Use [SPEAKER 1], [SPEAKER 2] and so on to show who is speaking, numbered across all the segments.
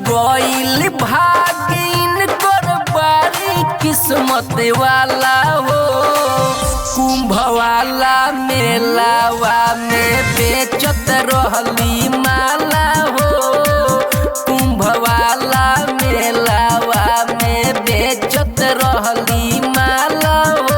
[SPEAKER 1] गईल भागिन कर बारी किस्मत वाला हो। कुंभ वाला मेलावा में बेचत रहली माला हो। कुंभ वाला मेलावा में बेचत रहली माला हो।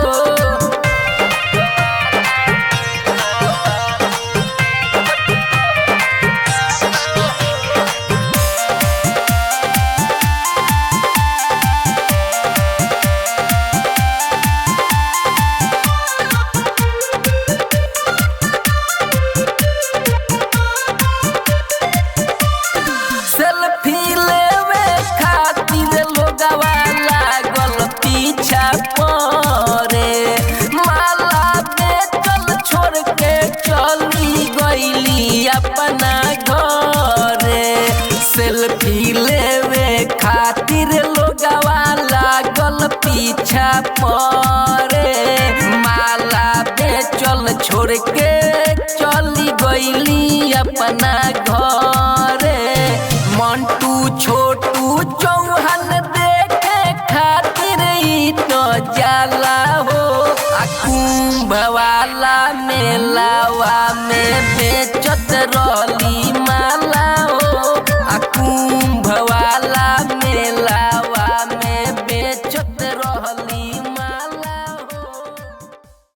[SPEAKER 1] सेल्फी लेवे खातिर लोगवा लागल पीछा परे। माला बेचल छोड़ के चली गईली अपना घरे। सेल्फी लेवे खातिर लोगवा लागल पीछा परे। माला बेचल छोड़ के चली गईली अपना घरे। मंटू छोटू चौहान देखे खातिर ई तो जाला हो। कुंभ वाला मेलावा में बेचत रहली